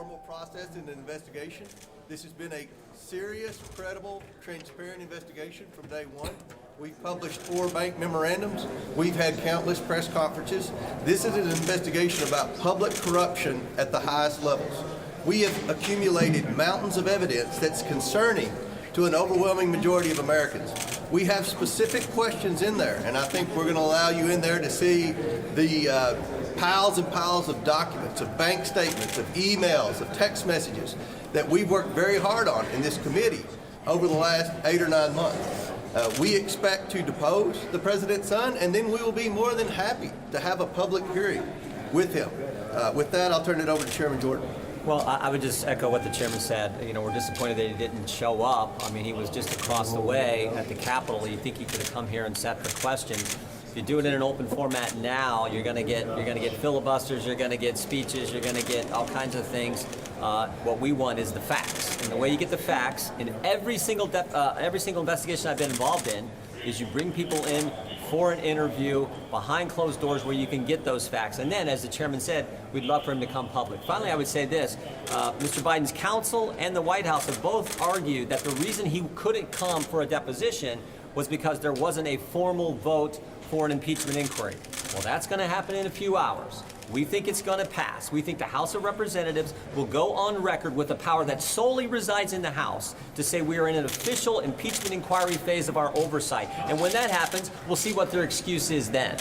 normal process in an investigation. This has been a serious, credible, transparent investigation from day one. We've published 4 bank memorandums. We've had countless press conferences. This is an investigation about public corruption at the highest levels. We have accumulated mountains of evidence that's concerning to an overwhelming majority of Americans. We have specific questions in there, and I think we're going to allow you in there to see the piles and piles of documents, of bank statements, of emails, of text messages that we've worked very hard on in this committee over the last 8 or 9 months. We expect to depose the president's son, and then we will be more than happy to have a public hearing with him. With that, I'll turn it over to Chairman Jordan. Well, I would just echo what the chairman said. You know, we're disappointed that he didn't show up. I mean, he was just across the way at the Capitol. You think he could have come here and sat for questions. If you do it in an open format now, you're going to get filibusters. You're going to get speeches. You're going to get all kinds of things. What we want is the facts, and the way you get the facts in every single investigation I've been involved in is you bring people in for an interview behind closed doors where you can get those facts. And then, as the chairman said, we'd love for him to come public. Finally, I would say this. Mr. Biden's counsel and the White House have both argued that the reason he couldn't come for a deposition was because there wasn't a formal vote for an impeachment inquiry. Well, that's going to happen in a few hours. We think it's going to pass. We think the House of Representatives will go on record with a power that solely resides in the House to say we are in an official impeachment inquiry phase of our oversight. And when that happens, we'll see what their excuse is then.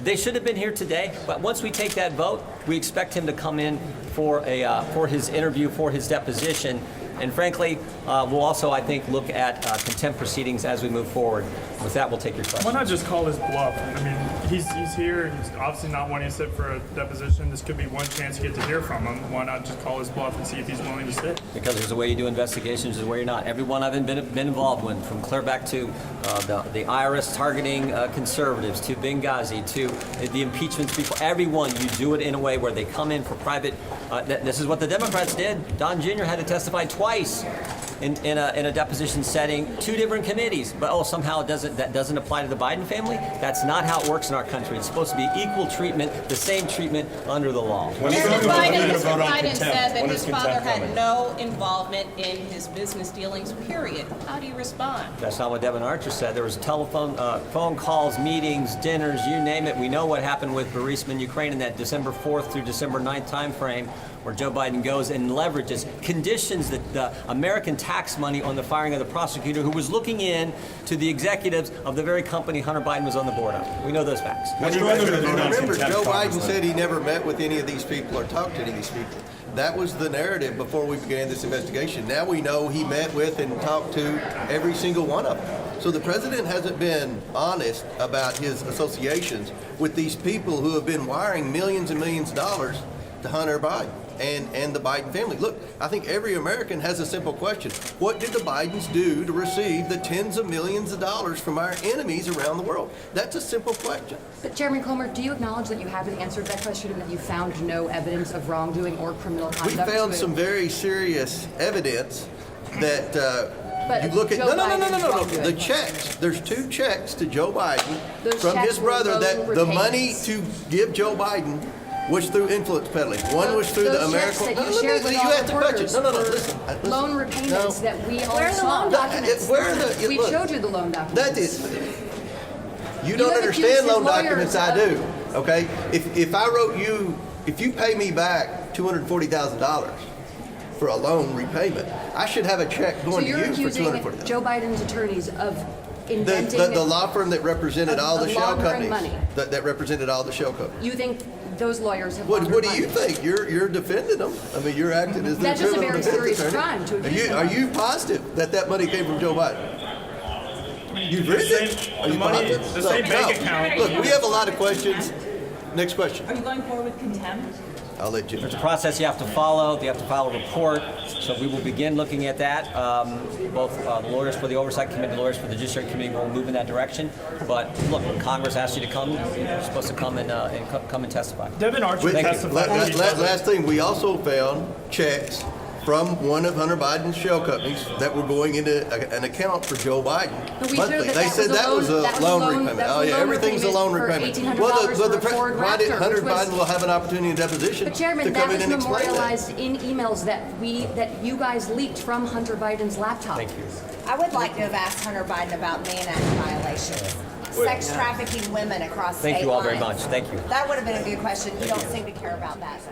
They should have been here today, but once we take that vote, we expect him to come in for his interview, for his deposition. And frankly, we'll also, I think, look at contempt proceedings as we move forward. With that, we'll take your question. Why not just call his bluff? I mean, he's here. He's obviously not wanting to sit for a deposition. This could be one chance you get to hear from him. Why not just call his bluff and see if he's willing to sit? Because there's a way you do investigations, there's a way you're not. Everyone I've been involved with, from clear back to the IRS targeting conservatives, to Benghazi, to the impeachments before, everyone, you do it in a way where they come in for private. This is what the Democrats did. Don Jr. had to testify twice in a deposition setting, 2 different committees, but somehow that doesn't apply to the Biden family. That's not how it works in our country. It's supposed to be equal treatment, the same treatment under the law. Mr. Biden said that his father had no involvement in his business dealings, period. How do you respond? That's not what Devin Archer said. There was telephone, phone calls, meetings, dinners, you name it. We know what happened with Burisma in Ukraine in that December 4th through December 9th time frame, where Joe Biden goes and leverages, conditions the American tax money on the firing of the prosecutor who was looking in to the executives of the very company Hunter Biden was on the board of. We know those facts. Remember, Joe Biden said he never met with any of these people or talked to any of these people. That was the narrative before we began this investigation. Now we know he met with and talked to every single one of them. So the president hasn't been honest about his associations with these people who have been wiring millions and millions of dollars to Hunter Biden and the Biden family. Look, I think every American has a simple question. What did the Bidens do to receive the tens of millions of dollars from our enemies around the world? That's a simple question. But Chairman Comer, do you acknowledge that you haven't answered that question and that you found no evidence of wrongdoing or criminal conduct? We found some very serious evidence that you look at. Joe No. The checks. There's 2 checks to Joe Biden from his brother that the money to give Joe Biden was through influence peddling. One was through the American. That you shared with all reporters. Listen. Loan repayments that we all saw. Documents. We showed you the loan documents. That is. You don't understand loan documents. I do. Okay. If I wrote you, if you pay me back $240,000 for a loan repayment, I should have a check going to you for $240,000. So you're accusing Joe Biden's attorneys of inventing the law firm that represented all the shell companies. Money. That represented all the shell companies. You think those lawyers have What do money? you think? You're defending them. I mean, you're acting as the That's just a criminal very defense serious attorney. crime to accuse Are you positive that money came from Joe Biden? You've read it? Are you positive? The same bank account. Look, we have a lot of questions. Next question. Are you going forward with contempt? I'll let you. There's a process you have to follow. You have to file a report. So we will begin looking at that. Both the lawyers for the Oversight Committee, the lawyers for the Judiciary Committee will move in that direction. But look, when Congress asks you to come, you're supposed to come and testify. Devin Archer testified. Last thing, we also found checks from one of Hunter Biden's shell companies that were going into an account for Joe Biden. But we monthly. showed that They that said was a that was loan- a that was a loan loan- repayment. that was Oh a yeah, loan everything's a loan repayment for repayment. $1,800 Well, for a Ford why did Raptor, Hunter which was- Biden will have an opportunity in deposition But to Chairman, come that in was and explain that. memorialized in emails that you guys leaked from Hunter Biden's laptop. Thank you. I would like to have asked Hunter Biden about Mann Act violations, sex trafficking women across state lines. Thank you all very much. Thank you. That would have been a good question. You don't seem to care about that, though.